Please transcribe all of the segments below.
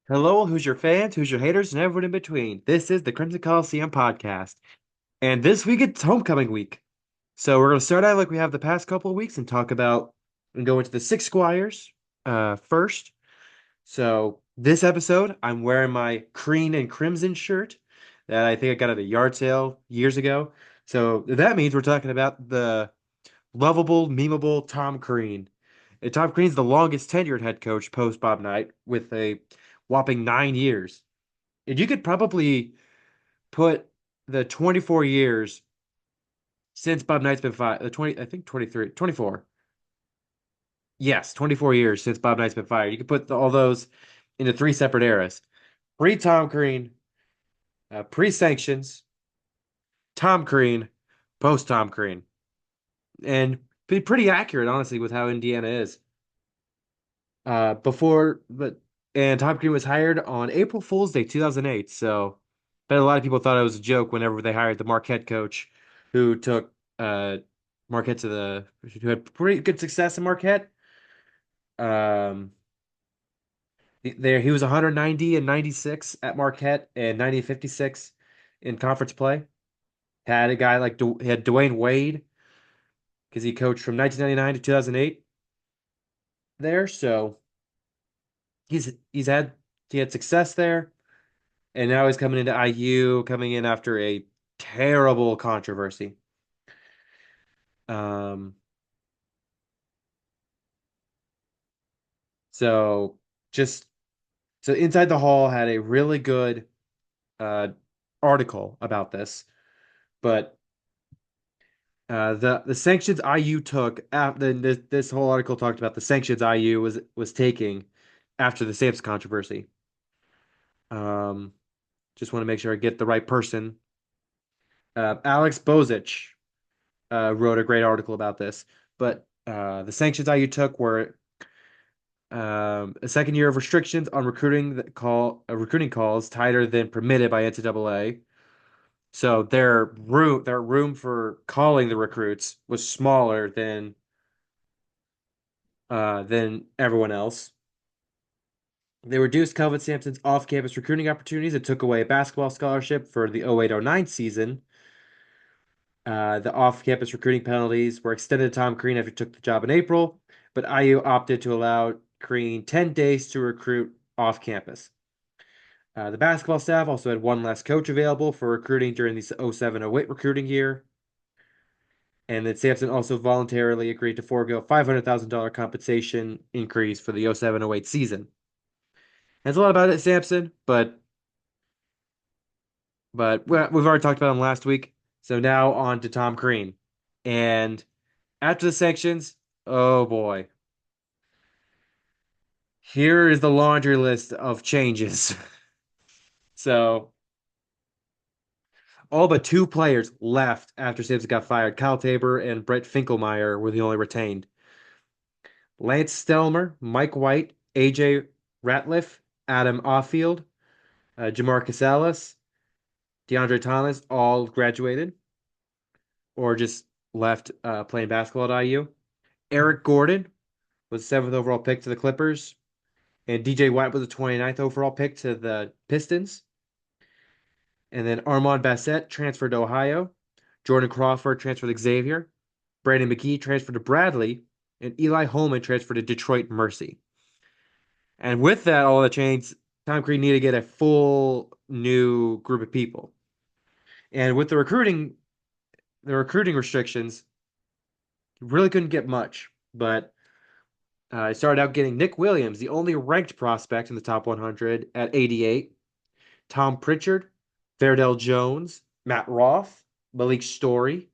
Hello, who's your fans, who's your haters, and everyone in between. This is the Crimson Coliseum podcast. And this week it's homecoming week. So we're going to start out like we have the past couple of weeks and talk about and go into the Six Squires first. So this episode, I'm wearing my Crean and Crimson shirt that I think I got at a yard sale years ago. So that means we're talking about the lovable, memeable Tom Crean. And Tom Crean's the longest tenured head coach post Bob Knight with a whopping 9 years. And you could probably put the 24 years since Bob Knight's been fired, the 20, I think 23, 24. Yes, 24 years since Bob Knight's been fired. You could put all those into three separate eras. Pre-Tom Crean, pre-sanctions, Tom Crean, post-Tom Crean. And be pretty accurate, honestly, with how Indiana is. Before, but and Tom Crean was hired on April Fool's Day 2008. So, bet a lot of people thought it was a joke whenever they hired the Marquette coach, who took Marquette to the who had pretty good success in Marquette. Um, there he was 190 and 96 at Marquette and 90 and 56 in conference play. Had a guy like he had Dwayne Wade because he coached from 1999 to 2008 there. So he's had he had success there. And now he's coming into IU, coming in after a terrible controversy. Um, so just so Inside the Hall had a really good uh article about this, but the sanctions IU took after this whole article talked about the sanctions IU was taking after the Samps controversy. Um, just want to make sure I get the right person. Alex Bozich wrote a great article about this, but the sanctions IU took were a second year of restrictions on recruiting calls tighter than permitted by NCAA. So their room for calling the recruits was smaller than everyone else. They reduced Kelvin Sampson's off-campus recruiting opportunities and took away a basketball scholarship for the 08-09 season. The off-campus recruiting penalties were extended to Tom Crean after he took the job in April, but IU opted to allow Crean 10 days to recruit off-campus. The basketball staff also had one less coach available for recruiting during the 07-08 recruiting year. And then Sampson also voluntarily agreed to forego a $500,000 compensation increase for the 07-08 season. That's a lot about it, Sampson, but we've already talked about him last week. So now on to Tom Crean. And after the sanctions, oh boy, here is the laundry list of changes. So all but two players left after Sampson got fired. Kyle Tabor and Brett Finkelmeyer were the only retained. Lance Stelmer, Mike White, AJ Ratliff, Adam Offield, Jamarcus Ellis, DeAndre Thomas all graduated or just left playing basketball at IU. Eric Gordon was the seventh overall pick to the Clippers, and DJ White was the 29th overall pick to the Pistons. And then Armand Bassett transferred to Ohio. Jordan Crawford transferred to Xavier. Brandon McGee transferred to Bradley. And Eli Holman transferred to Detroit Mercy. And with that, all the chains, Tom Crean needed to get a full new group of people. And with the recruiting restrictions, really couldn't get much. But I started out getting Nick Williams, the only ranked prospect in the top 100 at 88. Tom Pritchard, Verdell Jones, Matt Roth, Malik Story,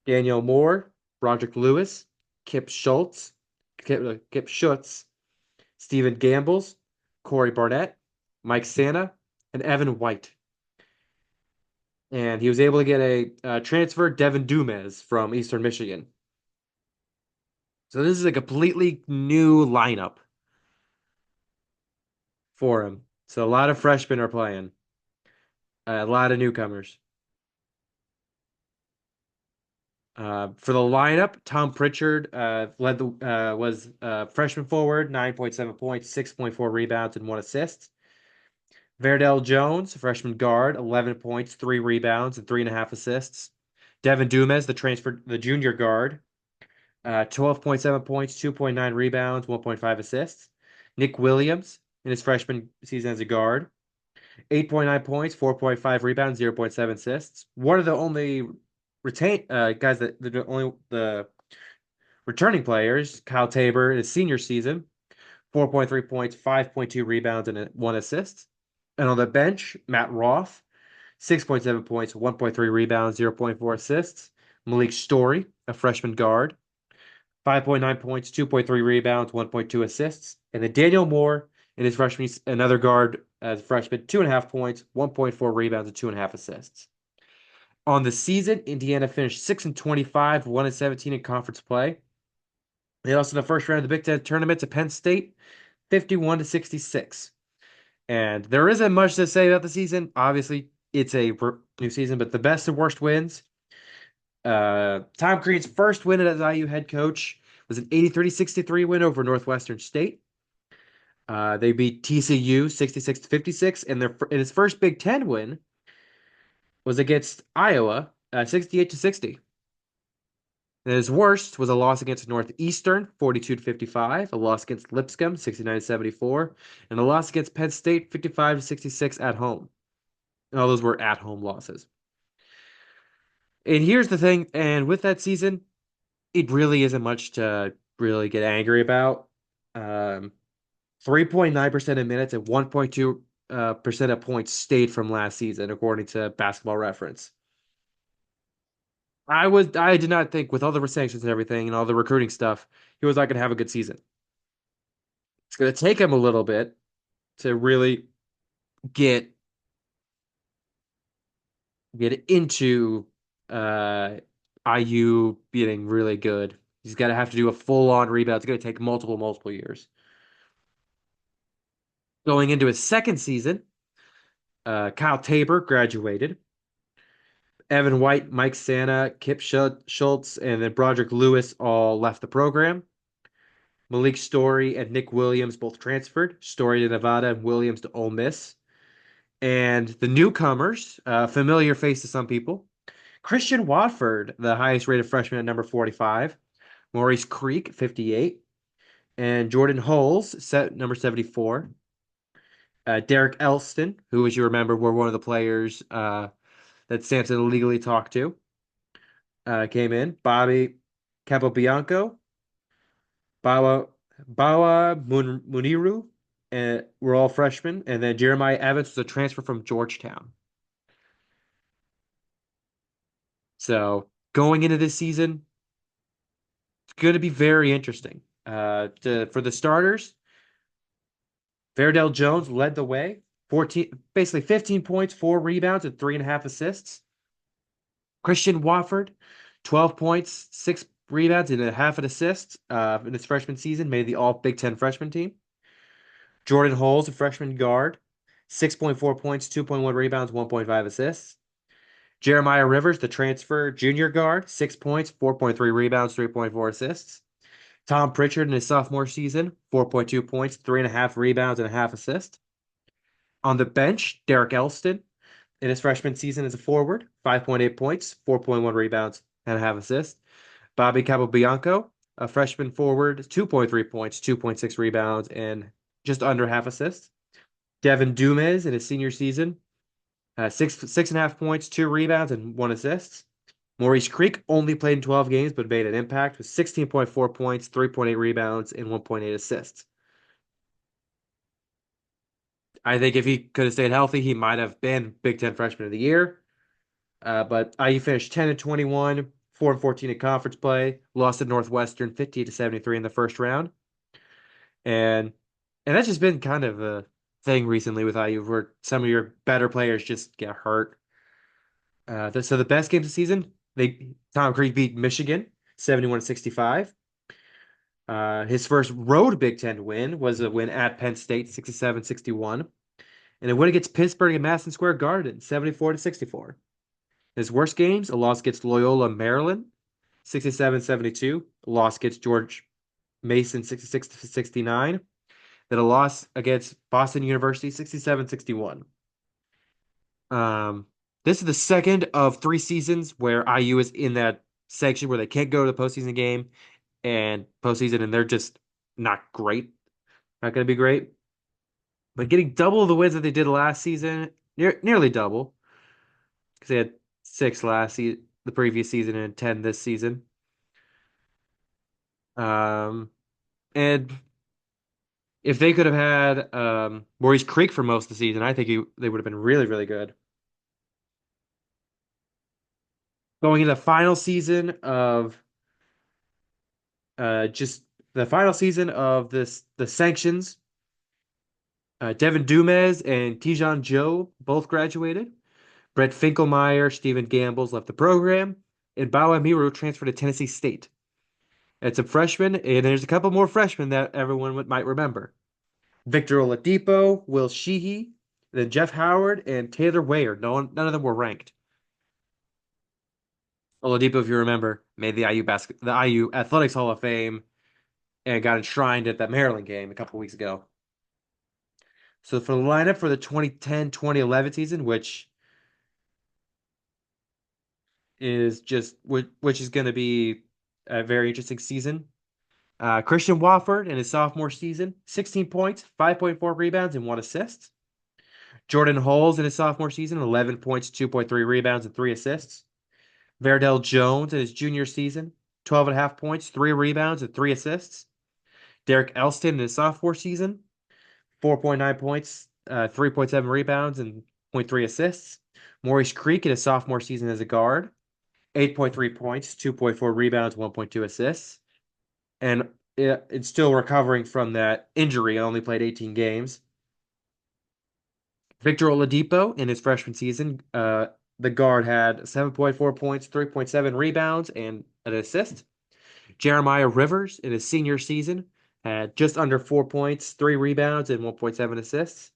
Daniel Moore, Broderick Lewis, Kip Schultz, Kip Schutz, Stephen Gambles, Corey Barnett, Mike Santa, and Evan White. And he was able to get a transfer, Devin Dumez from Eastern Michigan. So this is a completely new lineup for him. So a lot of freshmen are playing, a lot of newcomers. For the lineup, Tom Pritchard led the was freshman forward, 9.7 points, 6.4 rebounds, and 1 assist. Verdell Jones, freshman guard, 11 points, 3 rebounds, and 3.5 assists. Devin Dumas, the junior guard, 12.7 points, 2.9 rebounds, 1.5 assists. Nick Williams in his freshman season as a guard, 8.9 points, 4.5 rebounds, 0.7 assists. One of the only retain guys that the only the returning players, Kyle Tabor in his senior season, 4.3 points, 5.2 rebounds, and 1 assist. And on the bench, Matt Roth, 6.7 points, 1.3 rebounds, 0.4 assists. Malik Story, a freshman guard, 5.9 points, 2.3 rebounds, 1.2 assists. And then Daniel Moore in his freshman, another guard as a freshman, 2.5 points, 1.4 rebounds, and 2.5 assists. On the season, Indiana finished 6-25, 1-17 in conference play. They lost in the first round of the Big Ten tournament to Penn State, 51-66. And there isn't much to say about the season. Obviously, it's a new season, but the best and worst wins. Tom Crean's first win as IU head coach was an 83-63 win over Northwestern State. They beat TCU 66-56, and his first Big Ten win was against Iowa 68-60. And his worst was a loss against Northeastern 42-55, a loss against Lipscomb 69-74, and a loss against Penn State 55-66 at home. And all those were at home losses. And here's the thing, and with that season, it really isn't much to really get angry about. 3.9% of minutes and 1.2% of points stayed from last season, according to Basketball Reference. I did not think with all the sanctions and everything and all the recruiting stuff, he was not going to have a good season. It's going to take him a little bit to really get into uh IU being really good. He's got to have to do a full-on rebound. It's going to take multiple years. Going into his second season, Kyle Tabor graduated. Evan White, Mike Santa, Kip Schultz, and then Broderick Lewis all left the program. Malik Story and Nick Williams both transferred. Story to Nevada and Williams to Ole Miss. And the newcomers, familiar face to some people, Christian Watford, the highest rated freshman at number 45. Maurice Creek, 58. And Jordan Holes, number 74. Derek Elston, who, as you remember, were one of the players that Sampson illegally talked to, came in. Bobby Capobianco, Bawa Muniru, and were all freshmen. And then Jeremiah Evans was a transfer from Georgetown. So going into this season, it's going to be very interesting. For the starters, Verdell Jones led the way, basically 15 points, 4 rebounds, and 3.5 assists. Christian Wofford, 12 points, 6 rebounds, and a half an assist in his freshman season, made the All Big Ten freshman team. Jordan Holes, a freshman guard, 6.4 points, 2.1 rebounds, 1.5 assists. Jeremiah Rivers, the transfer junior guard, 6 points, 4.3 rebounds, 3.4 assists. Tom Pritchard in his sophomore season, 4.2 points, 3.5 rebounds, and a half assist. On the bench, Derek Elston in his freshman season as a forward, 5.8 points, 4.1 rebounds, and a half assist. Bobby Capobianco, a freshman forward, 2.3 points, 2.6 rebounds, and just under half assist. Devin Dumas in his senior season, 6.5 points, 2 rebounds, and 1 assist. Maurice Creek only played in 12 games but made an impact with 16.4 points, 3.8 rebounds, and 1.8 assists. I think if he could have stayed healthy, he might have been Big Ten Freshman of the Year. But IU finished 10-21, 4-14 in conference play, lost to Northwestern 50-73 in the first round. And that's just been kind of a thing recently with IU where some of your better players just get hurt. So the best games of the season, Tom Crean beat Michigan 71-65. His first road Big Ten win was a win at Penn State 67-61. And a win against Pittsburgh at Madison Square Garden 74-64. His worst games, a loss against Loyola Maryland 67-72. Loss against George Mason 66 to 69. Then a loss against Boston University 67-61. Um, this is the second of three seasons where IU is in that section where they can't go to the postseason game and postseason, and they're just not great, not going to be great. But getting double the wins that they did last season, nearly double, because they had six the previous season and 10 this season. Um, and if they could have had Maurice Creek for most of the season, I think they would have been really, really good. Going into the final season of just the final season of the sanctions, Devin Dumez and Tijan Joe both graduated. Brett Finkelmeyer, Stephen Gambles left the program, and Bao Amiru transferred to Tennessee State. It's a freshman, and there's a couple more freshmen that everyone might remember. Victor Oladipo, Will Sheehy, then Jeff Howard, and Taylor Weyer. None of them were ranked. Oladipo, if you remember, made the IU Athletics Hall of Fame and got enshrined at that Maryland game a couple weeks ago. So for the lineup for the 2010-2011 season, which is going to be a very interesting season. Christian Wofford in his sophomore season, 16 points, 5.4 rebounds, and 1 assist. Jordan Hulls in his sophomore season, 11 points, 2.3 rebounds, and 3 assists. Verdell Jones in his junior season, 12 and a half points, 3 rebounds, and 3 assists. Derek Elston in his sophomore season, 4.9 points, 3.7 rebounds, and zero point 0.3 assists. Maurice Creek in his sophomore season as a guard, 8.3 points, 2.4 rebounds, 1.2 assists. And it's still recovering from that injury. I only played 18 games. Victor Oladipo in his freshman season, the guard had 7.4 points, 3.7 rebounds, and an assist. Jeremiah Rivers in his senior season had just under 4 points, 3 rebounds, and 1.7 assists.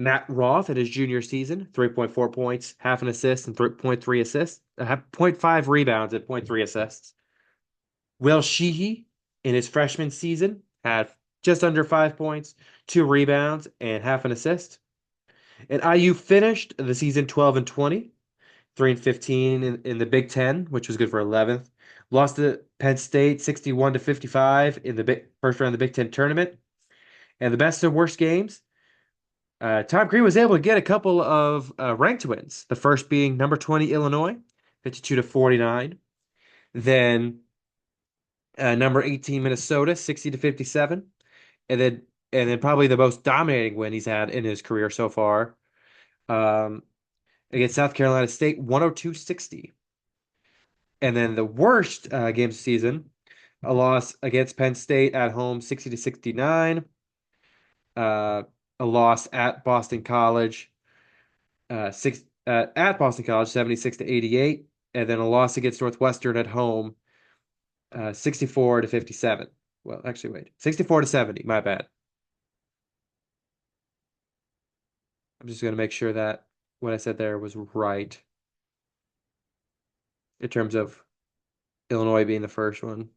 Matt Roth in his junior season, 3.4 points, half an assist, and 3.3 assists, zero point 0.5 rebounds and 0.3 assists. Will Sheehy in his freshman season had just under 5 points, 2 rebounds, and half an assist. And IU finished the season 12 and 20, 3 and 15 in the Big Ten, which was good for 11th. Lost to Penn State 61 to 55 in the first round of the Big Ten tournament. And the best and worst games, Tom Crean was able to get a couple of ranked wins. The first being number 20 Illinois, 52 to 49. Then number 18 Minnesota, 60 to 57. And then probably the most dominating win he's had in his career so far, um, against South Carolina State, 102-60. And then the worst game of the season, a loss against Penn State at home, 60 to 69. Uh, a loss at Boston College, at Boston College, 76 to 88, and then a loss against Northwestern at home, 64 to 57. Well, actually, wait, 64 to 70. My bad. I'm just going to make sure that what I said there was right in terms of Illinois being the first one.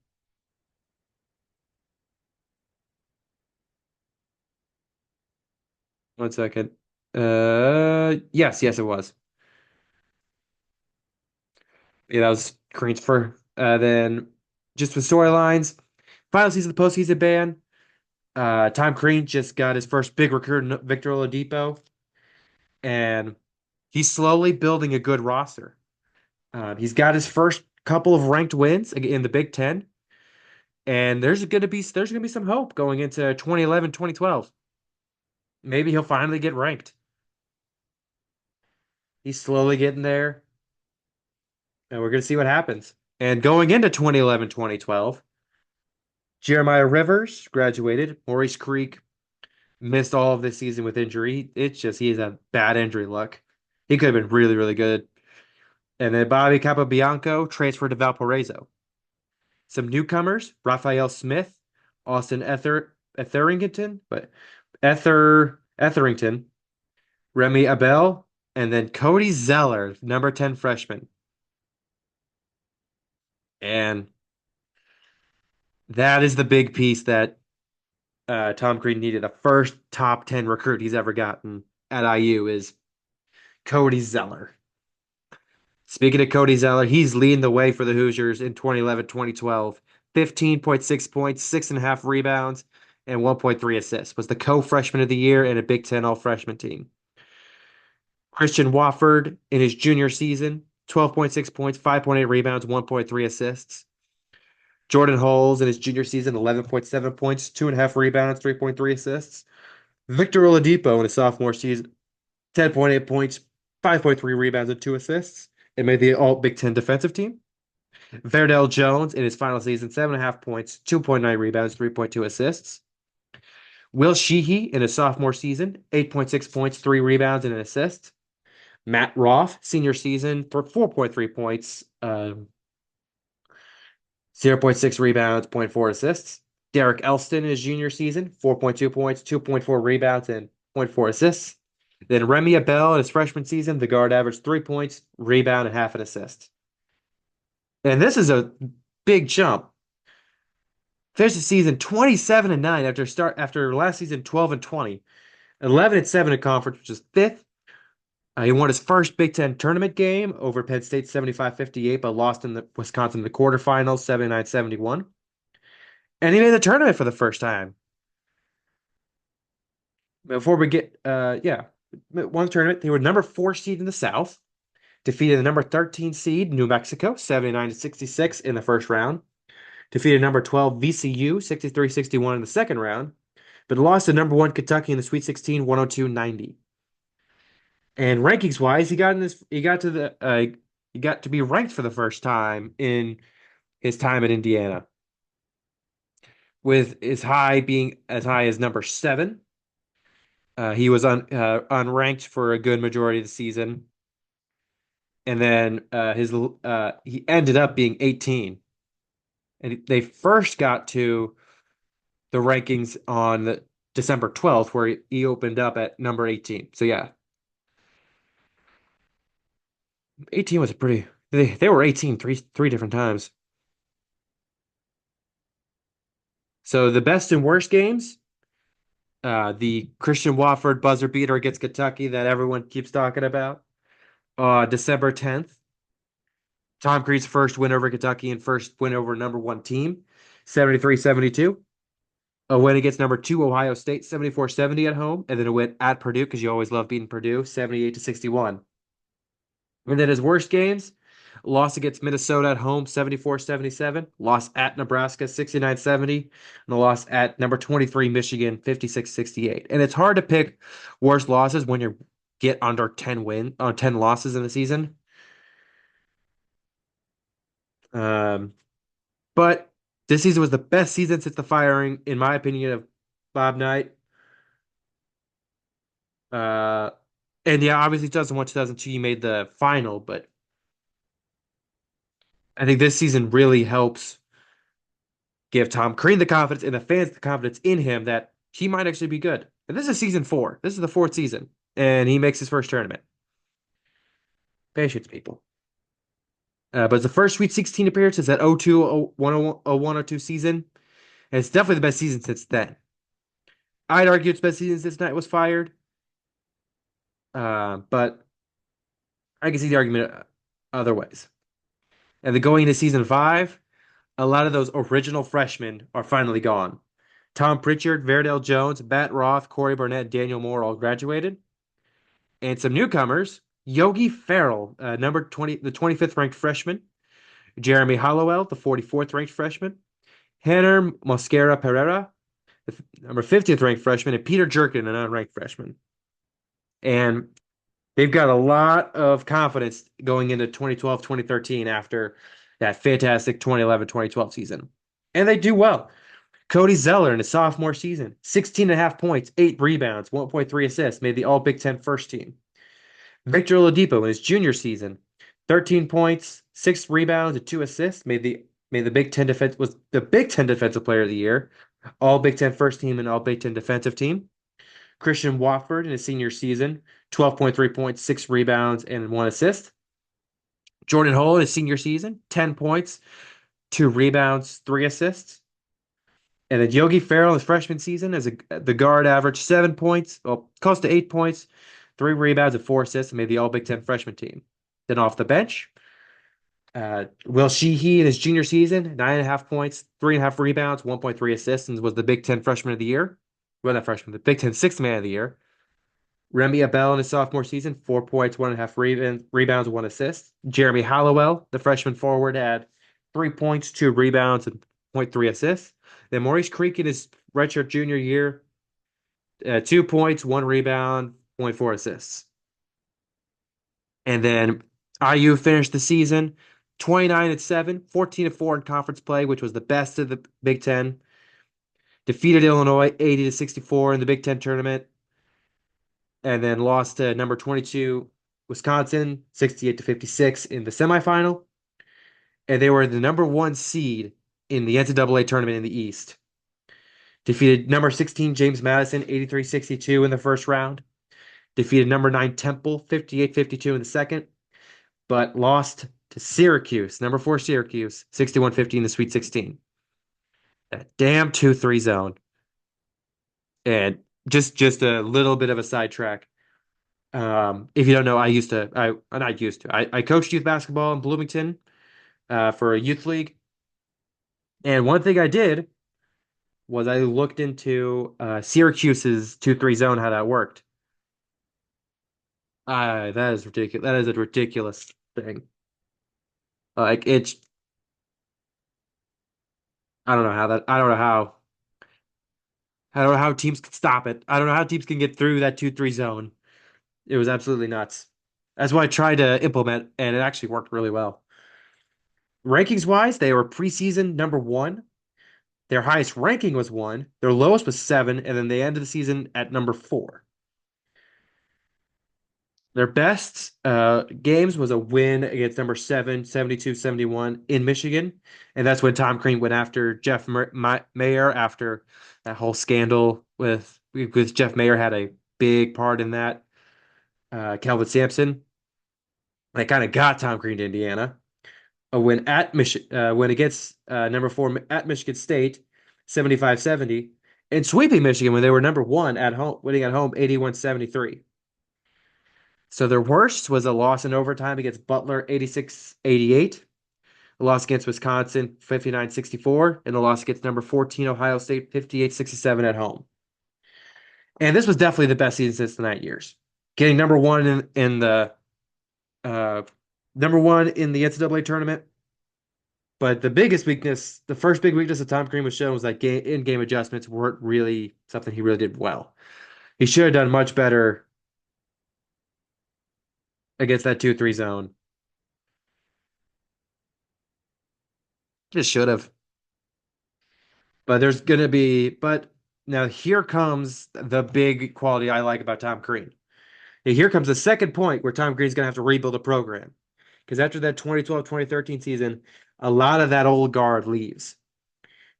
One second. Yes, it was. Yeah, that was Crean's first. Then just with storylines, final season of the postseason ban. Tom Crean just got his first big recruit, Victor Oladipo, and he's slowly building a good roster. He's got his first couple of ranked wins in the Big Ten, and there's gonna be some hope going into 2011, 2012. Maybe he'll finally get ranked. He's slowly getting there, and we're gonna see what happens. And going into 2011, 2012, Jeremiah Rivers graduated. Maurice Creek missed all of this season with injury. It's just he has a bad injury luck. He could have been really, really good. And then Bobby Capobianco transferred to Valparaiso. Some newcomers: Raphael Smith, Austin Etherington, Remy Abel, and then Cody Zeller, number 10 freshman. And that is the big piece that Tom Crean needed. The first top 10 recruit he's ever gotten at IU is Cody Zeller. Speaking of Cody Zeller, he's leading the way for the Hoosiers in 2011 2012. 15.6 points, 6.5 rebounds, and 1.3 assists. Was the co freshman of the year and a Big Ten all freshman team. Christian Wofford in his junior season, 12.6 points, 5.8 rebounds, 1.3 assists. Jordan Holes in his junior season, 11.7 points, 2.5 rebounds, 3.3 assists. Victor Oladipo in his sophomore season, 10.8 points, 5.3 rebounds, and 2 assists. It made the all Big Ten defensive team. Verdell Jones in his final season, 7.5 points, 2.9 rebounds, 3.2 assists. Will Sheehy in his sophomore season, 8.6 points, 3 rebounds, and an assist. Matt Roth, senior season, for 4.3 points, 0.6 rebounds, zero point 0.4 assists. Derek Elston in his junior season, 4.2 points, 2.4 rebounds, and zero point 0.4 assists. Then Remy Abell in his freshman season, the guard averaged 3 points, rebound, and half an assist. And this is a big jump. Finished the season 27-9 after last season 12-20, 11-7 in conference, which is fifth. He won his first Big Ten tournament game over Penn State 75-58, but lost in the Wisconsin in the quarterfinals 79-71. And he made the tournament for the first time. Before we get, yeah, won the tournament. They were number 4 seed in the South, defeated the number 13 seed New Mexico 79-66 in the first round, defeated number 12 VCU 63-61 in the second round, but lost to number 1 Kentucky in the Sweet 16 102-90. And rankings wise, he got to be ranked for the first time in his time at Indiana, with his high being as high as number 7. He was unranked for a good majority of the season, and then his he ended up being 18. And they first got to the rankings on December 12th, where he opened up at number 18. So yeah, 18 was a pretty. They were 18 three different times. So the best and worst games, the Christian Wofford buzzer beater against Kentucky that everyone keeps talking about. December 10th, Tom Crean's first win over Kentucky and first win over number 1 team, 73-72. A win against number 2 Ohio State, 74-70 at home, and then a win at Purdue, because you always love beating Purdue, 78-61. And then his worst games, loss against Minnesota at home, 74-77, loss at Nebraska, 69-70, and a loss at number 23 Michigan, 56-68. And it's hard to pick worst losses when you get under 10 losses in the season. Um, but this season was the best season since the firing, in my opinion, of Bob Knight. Uh, and yeah, obviously 2001, 2002, you made the final, but I think this season really helps give Tom Crean the confidence and the fans the confidence in him that he might actually be good. And this is season 4. This is the 4th season, and he makes his first tournament. Patience, people. But it's the first Sweet 16 appearance since that 02, 01, 02 season. And it's definitely the best season since then. I'd argue it's the best season since Knight was fired. But I can see the argument other ways. And then going into season 5, a lot of those original freshmen are finally gone. Tom Pritchard, Verdell Jones, Matt Roth, Corey Barnett, Daniel Moore all graduated. And some newcomers, Yogi Ferrell, number 20, the 25th ranked freshman, Jeremy Hollowell, the 44th ranked freshman, Henner Mosquera Pereira, the number 50th ranked freshman, and Peter Jerkin, an unranked freshman. And they've got a lot of confidence going into 2012-2013 after that fantastic 2011-2012 season. And they do well. Cody Zeller in his sophomore season, 16.5 points, 8 rebounds, 1.3 assists, made the All Big Ten first team. Victor Oladipo in his junior season, 13 points, 6 rebounds, and 2 assists, made the Big Ten was the Big Ten Defensive Player of the Year, All Big Ten first team and All Big Ten defensive team. Christian Wofford in his senior season, 12.3 points, 6 rebounds, and 1 assist. Jordan Hole in his senior season, 10 points, 2 rebounds, 3 assists. And then Yogi Ferrell, his freshman season, the guard, averaged 7 points, well, close to 8 points, 3 rebounds, and 4 assists, and made the All Big Ten freshman team. Then off the bench, Will Sheehey in his junior season, 9.5 points, 3.5 rebounds, 1.3 assists, and was the Big Ten freshman of the year. Well, not freshman, the Big Ten sixth man of the year. Remy Abell in his sophomore season, 4 points, 1.5 rebounds, 1 assist. Jeremy Hallowell, the freshman forward, had 3 points, 2 rebounds, and zero point 0.3 assists. Then Maurice Creek in his redshirt junior year, 2 points, 1 rebound, zero point 0.4 assists. And then IU finished the season 29-7, 14-4 in conference play, which was the best of the Big Ten. Defeated Illinois 80-64 in the Big Ten tournament, and then lost to number 22 Wisconsin 68-56 in the semifinal. And they were the number 1 seed in the NCAA tournament in the East. Defeated number 16 James Madison 83-62 in the first round. Defeated number 9 Temple 58-52 in the second, but lost to Syracuse, number 4 Syracuse 61-50 in the Sweet 16. That damn 2-3 zone. And just a little bit of a sidetrack. If you don't know, I coached youth basketball in Bloomington for a youth league. And one thing I did was I looked into Syracuse's 2-3 zone, how that worked. That is ridiculous. That is a ridiculous thing. Like it's, I don't know how teams can stop it. I don't know how teams can get through that 2-3 zone. It was absolutely nuts. That's what I tried to implement, and it actually worked really well. Rankings wise, they were preseason number 1. Their highest ranking was 1. Their lowest was 7, and then they ended the season at number 4. Their best games was a win against number 7, 72-71 in Michigan. And that's when Tom Crean went after Jeff Mayer after that whole scandal because Jeff Mayer had a big part in that. Kelvin Sampson. They kind of got Tom Crean to Indiana. A win at win against number 4 at Michigan State, 75-70. And sweeping Michigan when they were number 1 at home, winning at home 81-73. So their worst was a loss in overtime against Butler 86-88, a loss against Wisconsin 59-64, and a loss against number 14 Ohio State 58-67 at home. And this was definitely the best season since the 9 years. Getting number 1 in the NCAA tournament. But the first big weakness of Tom Crean was shown was that in-game adjustments weren't really something he really did well. He should have done much better against that 2-3 zone. Just should have. But now here comes the big quality I like about Tom Crean. Now, here comes the second point where Tom Crean's going to have to rebuild a program. Because after that 2012-2013 season, a lot of that old guard leaves.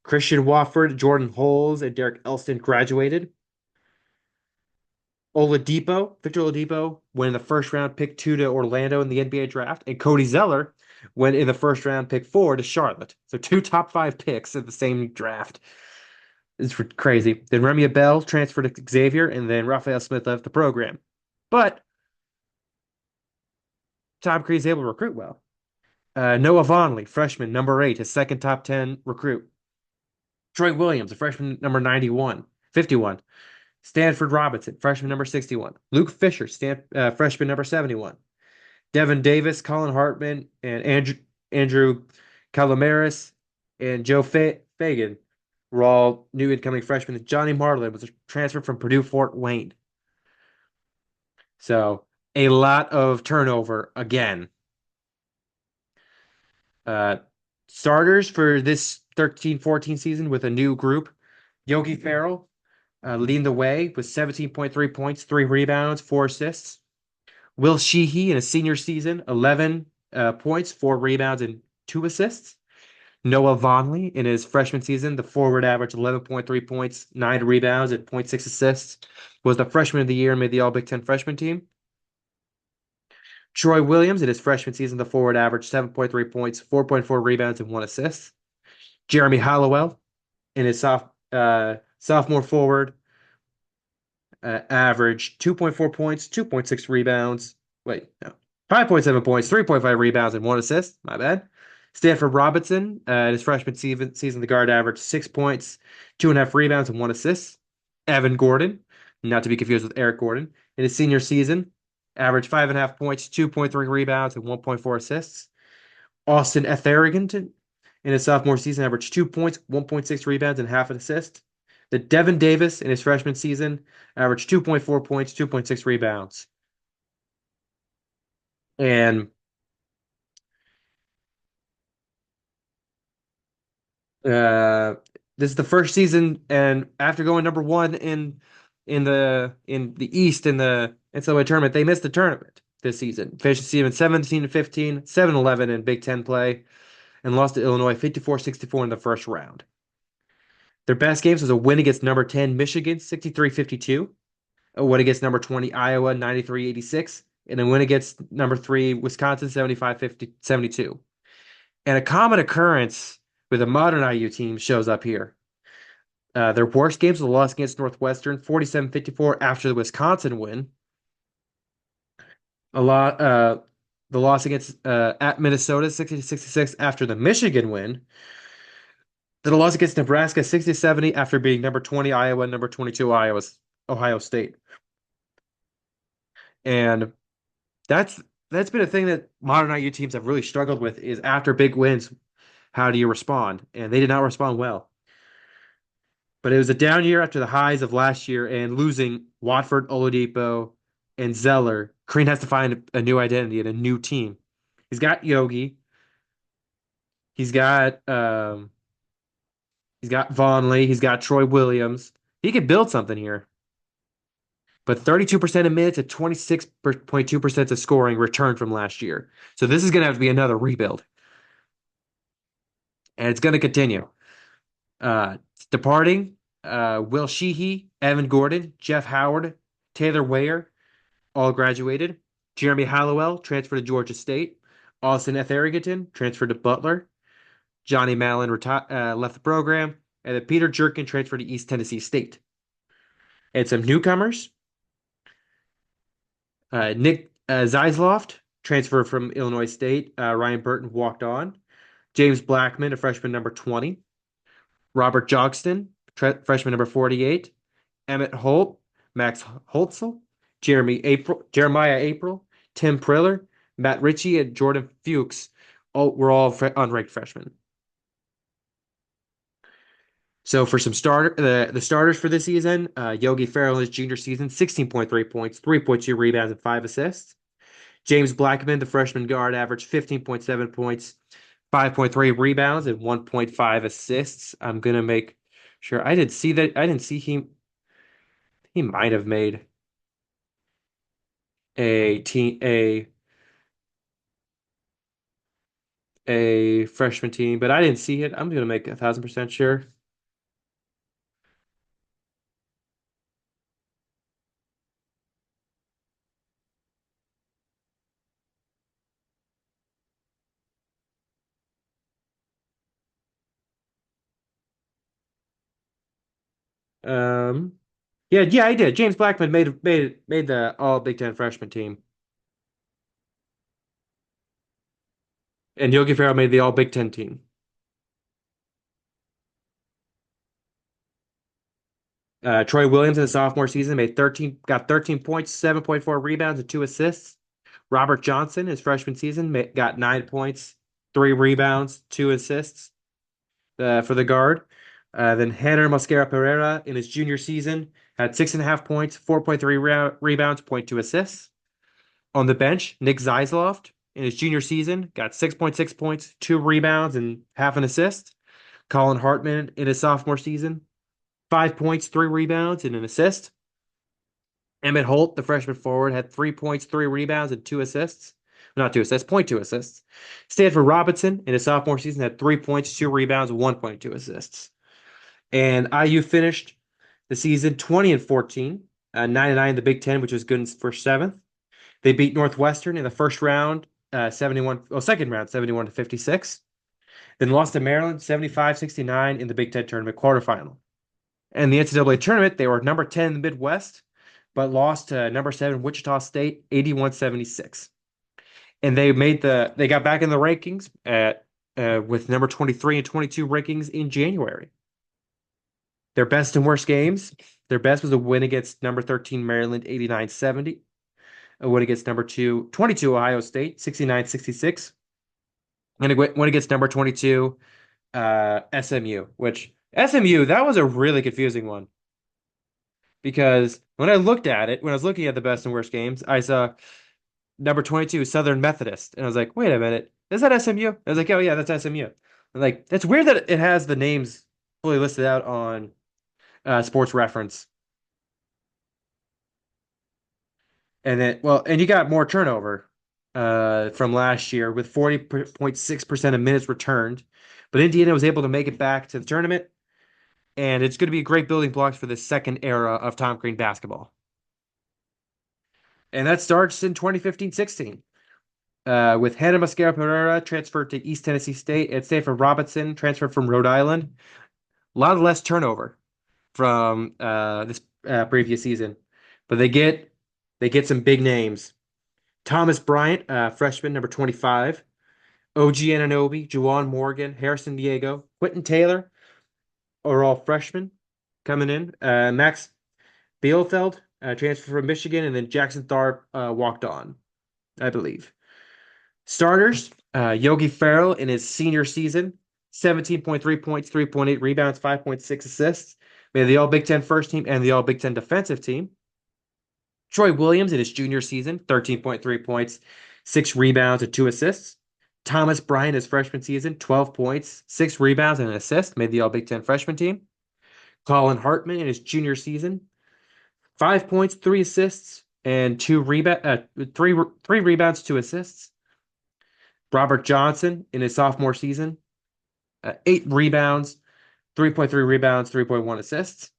Christian Wofford, Jordan Holes, and Derek Elston graduated. Victor Oladipo went in the first round, pick 2 to Orlando in the NBA draft, and Cody Zeller went in the first round, pick 4 to Charlotte. So 2 top 5 picks in the same draft. It's crazy. Then Remy Abell transferred to Xavier, and then Raphael Smith left the program. But Tom Crean's able to recruit well. Noah Vonleh, freshman, number 8, his second top 10 recruit. Troy Williams, a freshman, number 51. Stanford Robinson, freshman, number 61. Luke Fisher, freshman, number 71. Devin Davis, Colin Hartman, and Andrew Calomaris, and Joe Fagan were all new incoming freshmen. Johnny Marlin was a transfer from Purdue Fort Wayne. So a lot of turnover again. Starters for this 13-14 season with a new group. Yogi Ferrell leading the way with 17.3 points, 3 rebounds, 4 assists. Will Sheehey in a senior season, 11 points, 4 rebounds, and 2 assists. Noah Vonleh in his freshman season, the forward averaged 11.3 points, 9 rebounds, and 0.6 assists. Was the freshman of the year and made the All Big Ten freshman team. Troy Williams in his freshman season, the forward averaged 7.3 points, 4.4 rebounds, and 1 assist. Jeremy Hollowell in his sophomore forward averaged 2.4 points, 2.6 rebounds. Wait, no. 5.7 points, 3.5 rebounds, and one assist. My bad. Stanford Robinson, in his freshman season, the guard averaged 6 points, 2.5 rebounds, and one assist. Evan Gordon, not to be confused with Eric Gordon, in his senior season, averaged 5.5 points, 2.3 rebounds, and 1.4 assists. Austin Etherington, in his sophomore season, averaged 2 points, 1.6 rebounds, and half an assist. The Devin Davis in his freshman season averaged 2.4 points, 2.6 rebounds. And uh, this is the first season, and after going number one in the East in the NCAA tournament, they missed the tournament this season. Finished the season 17-15, 7-11 in Big Ten play, and lost to Illinois 54-64 in the first round. Their best games was a win against number 10 Michigan 63-52, a win against number 20 Iowa 93-86, and a win against number 3 Wisconsin 75-72. And a common occurrence with a modern IU team shows up here. Their worst games were the loss against Northwestern 47-54 after the Wisconsin win. A lot the loss against at Minnesota 60-66 after the Michigan win. Then a loss against Nebraska 60-70 after being number 20 Iowa and number 22 Ohio State. And that's been a thing that modern IU teams have really struggled with is after big wins, how do you respond? And they did not respond well. But it was a down year after the highs of last year and losing Watford, Oladipo, and Zeller. Crean has to find a new identity and a new team. He's got Yogi. He's got Vonleh. He's got Troy Williams. He could build something here. But 32% of minutes at 26.2% of scoring returned from last year. So this is going to have to be another rebuild. And it's going to continue. Departing, Will Sheehy, Evan Gordon, Jeff Howard, Taylor Weyer, all graduated. Jeremy Hallowell transferred to Georgia State. Austin Etherington transferred to Butler. Johnny Mallon left the program. And then Peter Jerkin transferred to East Tennessee State. And some newcomers. Nick Zeisloft transferred from Illinois State. Ryan Burton walked on. James Blackman, a freshman number 20. Robert Jogston, freshman number 48. Emmett Holt, Max Holtzel, Jeremiah April, Tim Priller, Matt Ritchie, and Jordan Fuchs were all unranked freshmen. So for some the starters for this season, Yogi Ferrell in his junior season, 16.3 points, 3.2 rebounds, and 5 assists. James Blackman, the freshman guard, averaged 15.7 points, 5.3 rebounds, and 1.5 assists. I'm gonna make sure I did see that. I didn't see him. He might have made a team a freshman team, but I didn't see it. I'm gonna make 1,000% sure. Um, yeah, I did. James Blackman made the All Big Ten freshman team, and Yogi Ferrell made the All Big Ten team. Troy Williams in the sophomore season got 13 points, 7.4 rebounds, and 2 assists. Robert Johnson, his freshman season, got 9 points, 3 rebounds, 2 assists for the guard. Then Hanner Mosquera Pereira in his junior season had 6.5 points, 4.3 rebounds, 0.2 assists. On the bench, Nick Zeisloft in his junior season got 6.6 points, 2 rebounds, and half an assist. Colin Hartman in his sophomore season, 5 points, 3 rebounds, and an assist. Emmett Holt, the freshman forward, had 3 points, 3 rebounds, and 2 assists. Not 2 assists, 0.2 assists. Stanford Robinson in his sophomore season had 3 points, 2 rebounds, 1.2 assists. And IU finished the season 20-14, 9-9 in the Big Ten, which was good for seventh. They beat Northwestern in the first round, 71. Well, second round, 71-56. Then lost to Maryland 75-69 in the Big Ten tournament quarterfinal. And the NCAA tournament, they were number 10 in the Midwest, but lost to number 7 Wichita State 81-76. And they got back in the rankings at with number 23 and 22 rankings in January. Their best and worst games. Their best was a win against number 13 Maryland 89-70, a win against number 22 Ohio State 69-66, and a win against number 22 SMU, which SMU, that was a really confusing one because when I looked at it, when I was looking at the best and worst games, I saw number 22 Southern Methodist, and I was like, wait a minute, is that SMU? I was like, oh yeah, that's SMU. And like, it's weird that it has the names fully listed out on Sports Reference. And then, well, and you got more turnover from last year with 40.6% of minutes returned. But Indiana was able to make it back to the tournament, and it's going to be a great building blocks for the second era of Tom Crean basketball. And that starts in 2015-16 with Hannah Mosquera Pereira transferred to East Tennessee State and Stanford Robinson transferred from Rhode Island. A lot less turnover from this previous season, but they get some big names. Thomas Bryant, freshman, number 25. OG Anunoby, Juwan Morgan, Harrison Diego, Quentin Taylor are all freshmen coming in. Max Bielefeld, transfer from Michigan, and then Jackson Tharp walked on, I believe. Starters, Yogi Ferrell in his senior season, 17.3 points, 3.8 rebounds, 5.6 assists. Made the All Big Ten first team and the All Big Ten defensive team. Troy Williams in his junior season, 13.3 points, 6 rebounds, and 2 assists. Thomas Bryant his freshman season, 12 points, 6 rebounds, and an assist, made the All Big Ten freshman team. Colin Hartman in his junior season, 5 points, 3 assists, and 3 rebounds, 2 assists. Robert Johnson in his sophomore season, 8 rebounds, 3.3 rebounds, 3.1 assists.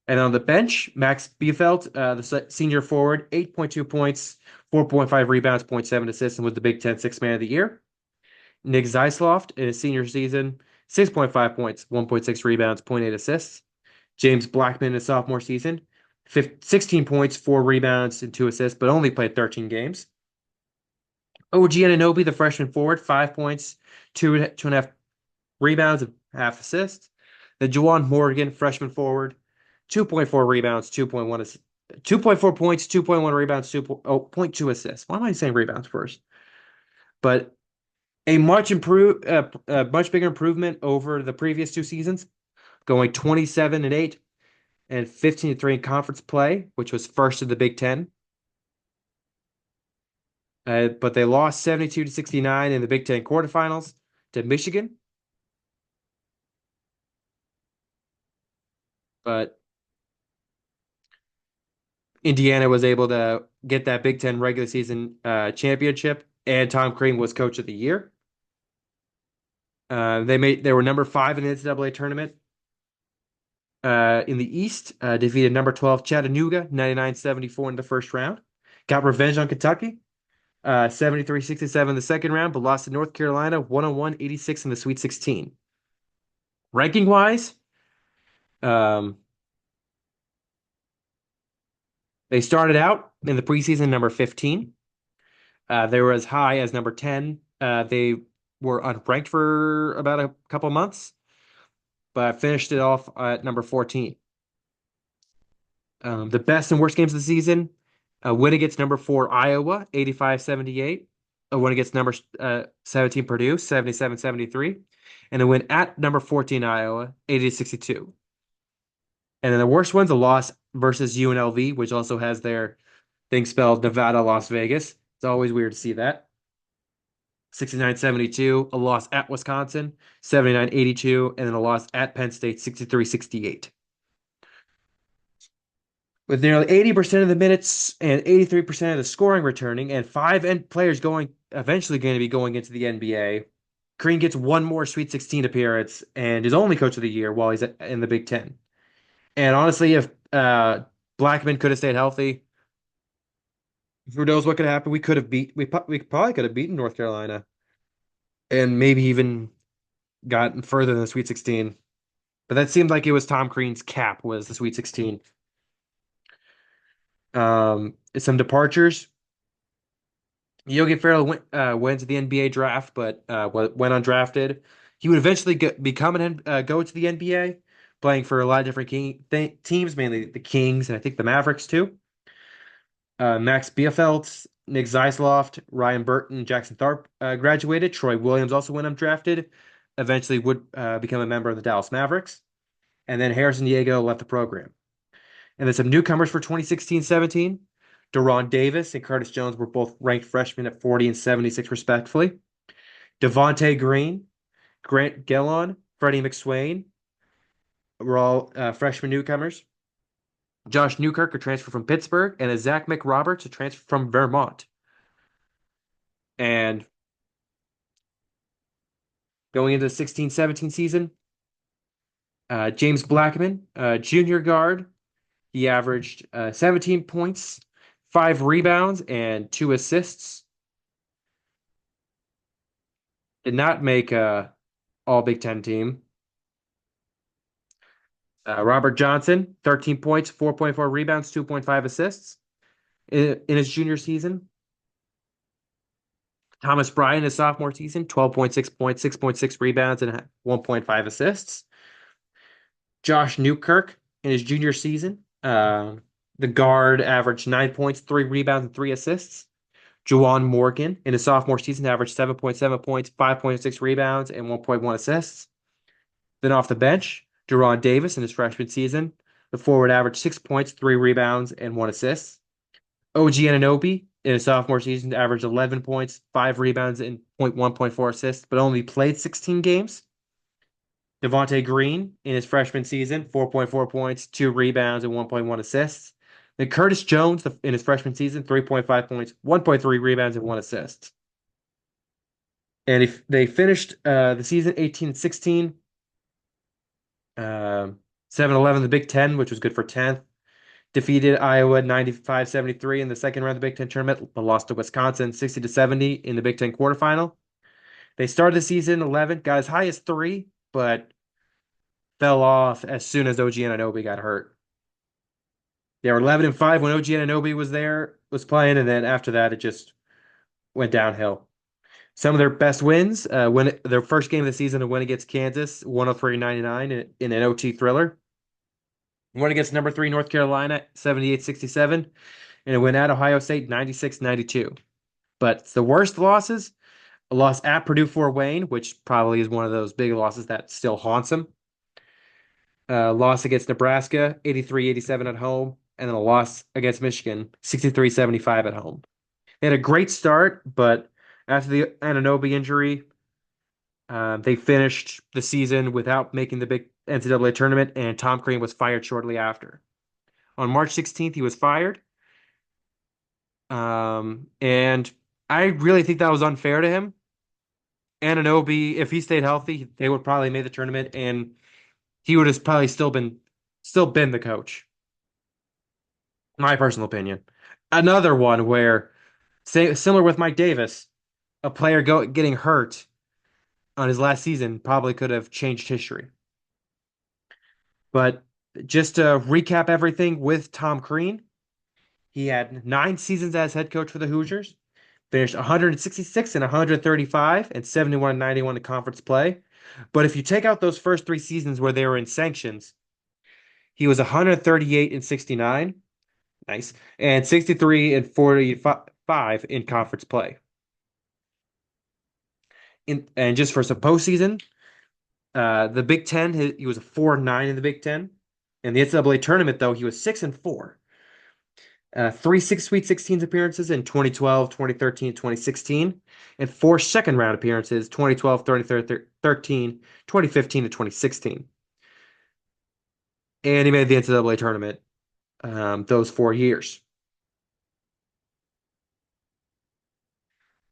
And on the bench, Max Bielefeld, the senior forward, 8.2 points, 4.5 rebounds, zero point 0.7 assists, and was the Big Ten Sixth Man of the Year. Nick Zeisloft in his senior season, 6.5 points, 1.6 rebounds, zero point 0.8 assists. James Blackman in his sophomore season, 16 points, 4 rebounds, and 2 assists, but only played 13 games. OG Anunoby, the freshman forward, 5 points, 2.5 rebounds, and half assists. Then Juwan Morgan, freshman forward, 2.4 rebounds, 2.4 points, 2.1 rebounds, 0.2 assists. Why am I saying rebounds first? But a much bigger improvement over the previous 2 seasons, going 27-8 and 15-3 in conference play, which was first in the Big Ten. But they lost 72-69 in the Big Ten quarterfinals to Michigan. But Indiana was able to get that Big Ten regular season championship, and Tom Crean was Coach of the Year. They were number 5 in the NCAA tournament. In the East, defeated number 12 Chattanooga 99-74 in the first round. Got revenge on Kentucky, 73-67 in the second round, but lost to North Carolina 101-86 in the Sweet 16. Ranking wise, they started out in the preseason number 15. They were as high as number 10. They were unranked for about a couple months, but finished it off at number 14. The best and worst games of the season: a win against number 4 Iowa, 85-78. A win against number 17 Purdue, 77-73. And a win at number 14 Iowa, 80-62. And then the worst one's a loss versus UNLV, which also has their thing spelled Nevada, Las Vegas. It's always weird to see that. 69-72, a loss at Wisconsin, 79-82, and then a loss at Penn State, 63-68. With nearly 80% of the minutes and 83% of the scoring returning, and 5 players eventually going to be going into the NBA, Crean gets one more Sweet 16 appearance and is only Coach of the Year while he's in the Big Ten. And honestly, if Blackman could have stayed healthy, who knows what could happen? We probably could have beaten North Carolina. and maybe even gotten further than the Sweet 16. But that seemed like it was Tom Crean's cap was the Sweet 16. Some departures. Yogi Ferrell went to the NBA draft, but went undrafted. He would eventually go to the NBA, playing for a lot of different teams, mainly the Kings and I think the Mavericks too. Max Bielfeldt, Nick Zeisloft, Ryan Burton, Jackson Tharp graduated. Troy Williams also went undrafted. Eventually would become a member of the Dallas Mavericks. And then Harrison Diego left the program. And then some newcomers for 2016-17. Deron Davis and Curtis Jones were both ranked freshmen at 40 and 76, respectively. Devontae Green, Grant Gellon, Freddie McSwain were all freshman newcomers. Josh Newkirk, a transfer from Pittsburgh, and a Zach McRoberts, a transfer from Vermont. And going into the 16-17 season, James Blackman, junior guard, he averaged 17 points, 5 rebounds, and 2 assists. Did not make all Big Ten team. Robert Johnson, 13 points, 4.4 rebounds, 2.5 assists in his junior season. Thomas Bryant, his sophomore season, 12.6 points, 6.6 rebounds, and 1.5 assists. Josh Newkirk in his junior season, the guard averaged 9 points, 3 rebounds, and 3 assists. Juwan Morgan in his sophomore season averaged 7.7 points, 5.6 rebounds, and 1.1 assists. Then off the bench, Deron Davis in his freshman season, the forward averaged 6 points, 3 rebounds, and 1 assist. OG Anunoby in his sophomore season averaged 11 points, 5 rebounds, and 1.4 assists, but only played 16 games. Devontae Green in his freshman season, 4.4 points, 2 rebounds, and 1.1 assists. Then Curtis Jones in his freshman season, 3.5 points, 1.3 rebounds, and 1 assist. And if they finished the season 18-16, 7-11 in the Big Ten, which was good for 10th. Defeated Iowa 95-73 in the second round of the Big Ten tournament, but lost to Wisconsin 60-70 in the Big Ten quarterfinal. They started the season 11, got as high as 3, but fell off as soon as OG Anunoby got hurt. They were 11-5 when OG Anunoby was playing, and then after that, it just went downhill. Some of their best wins, their first game of the season, a win against Kansas, 103-99 in an OT thriller. Won against number 3 North Carolina, 78-67, and a win at Ohio State, 96-92. But the worst losses, a loss at Purdue Fort Wayne, which probably is one of those big losses that still haunts them. Loss against Nebraska, 83-87 at home, and then a loss against Michigan, 63-75 at home. They had a great start, but after the Anunoby injury, they finished the season without making the big NCAA tournament, and Tom Crean was fired shortly after. On March 16th, he was fired. And I really think that was unfair to him. Anunoby, if he stayed healthy, they would probably make the tournament, and he would have probably still been the coach. My personal opinion. Another one where, similar with Mike Davis, a player getting hurt on his last season probably could have changed history. But just to recap everything with Tom Crean, he had 9 seasons as head coach for the Hoosiers, finished 166 and 135 and 71 and 91 in conference play. But if you take out those first 3 seasons where they were in sanctions, he was 138 and 69, nice, and 63 and 45 in conference play. And just for some postseason, the Big Ten, he was a 4-9 in the Big Ten. In the NCAA tournament, though, he was 6-4. 3 Sweet 16 appearances in 2012, 2013, 2016, and 4 second round appearances 2012, 2013, 2015, and 2016. And he made the NCAA tournament those 4 years.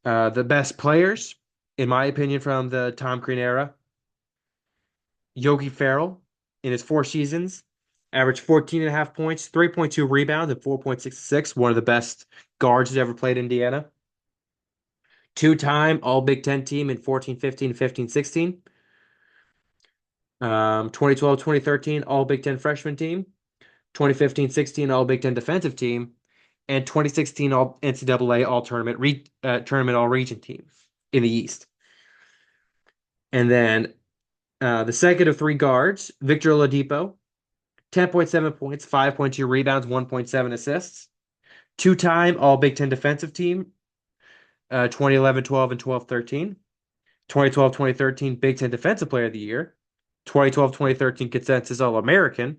The best players, in my opinion, from the Tom Crean era, Yogi Ferrell in his 4 seasons, averaged 14.5 points, 3.2 rebounds, and 4.66. One of the best guards who's ever played Indiana. Two-time All Big Ten team in 14, 15, 15, 16. 2012, 2013 All Big Ten freshman team. 2015-16 All Big Ten defensive team. And 2016 All NCAA All Tournament All Region team in the East. And then the second of three guards, Victor Oladipo, 10.7 points, 5.2 rebounds, 1.7 assists. Two-time All Big Ten defensive team, 2011-12 and 12-13. 2012-2013 Big Ten Defensive Player of the Year. 2012-2013 Consensus All-American.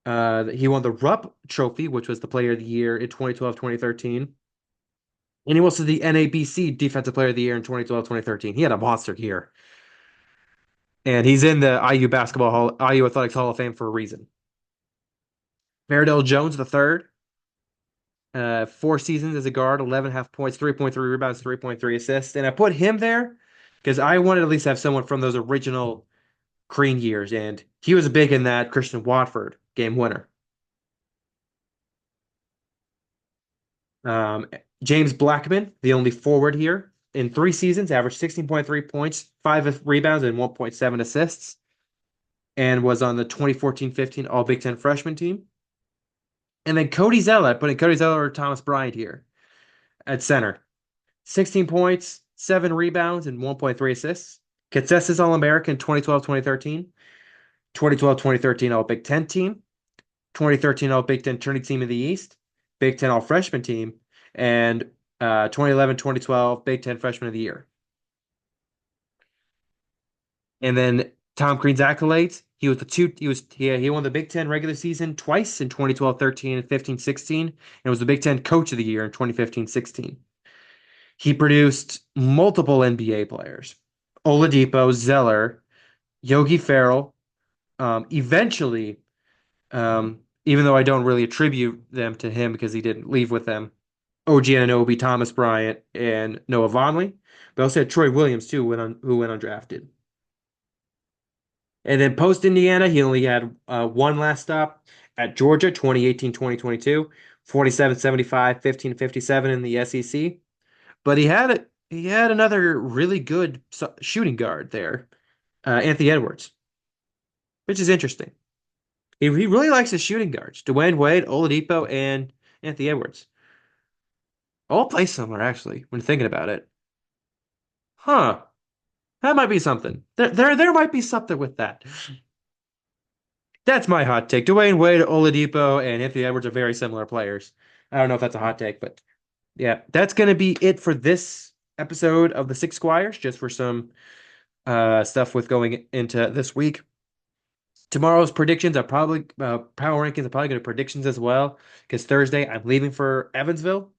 He won the Rupp Trophy, which was the Player of the Year in 2012-2013. And he was the NABC Defensive Player of the Year in 2012-2013. He had a monster year. And he's in the IU Athletics Hall of Fame for a reason. Meredell Jones the third, 4 seasons as a guard, 11.5 points, 3.3 rebounds, 3.3 assists. And I put him there because I wanted to at least have someone from those original Crean years, and he was big in that Christian Watford game winner. Um, James Blackman, the only forward here, in 3 seasons, averaged 16.3 points, 5 rebounds, and 1.7 assists, and was on the 2014-15 All Big Ten freshman team. And then Cody Zeller, putting Cody Zeller or Thomas Bryant here at center. 16 points, 7 rebounds, and 1.3 assists. Consensus All-American 2012-2013, 2012-2013 All Big Ten team, 2013 All Big Ten tourney team in the East, Big Ten All Freshman team, and 2011-2012 Big Ten Freshman of the Year. And then Tom Crean's accolades. He won the Big Ten regular season twice in 2012-13 and 15-16, and was the Big Ten Coach of the Year in 2015-16. He produced multiple NBA players: Oladipo, Zeller, Yogi Ferrell. Eventually, even though I don't really attribute them to him because he didn't leave with them, OG Anunoby, Thomas Bryant, and Noah Vonleh. But also had Troy Williams too, who went undrafted. And then post Indiana, he only had one last stop at Georgia, 2018-2022, 47-75, 15-57 in the SEC. But he had another really good shooting guard there, Anthony Edwards, which is interesting. He really likes his shooting guards, Dwayne Wade, Oladipo, and Anthony Edwards. All play similar, actually, when thinking about it. Huh. That might be something. There might be something with that. That's my hot take. Dwayne Wade, Oladipo, and Anthony Edwards are very similar players. I don't know if that's a hot take, but yeah, that's going to be it for this episode of the Six Squires, just for some stuff with going into this week. Tomorrow's predictions are probably power rankings are probably going to predictions as well, because Thursday I'm leaving for Evansville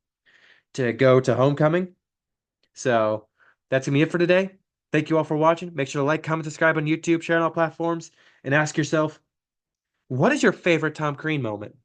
to go to homecoming. So that's gonna be it for today. Thank you all for watching. Make sure to like, comment, subscribe on YouTube, share on all platforms, and ask yourself, what is your favorite Tom Crean moment?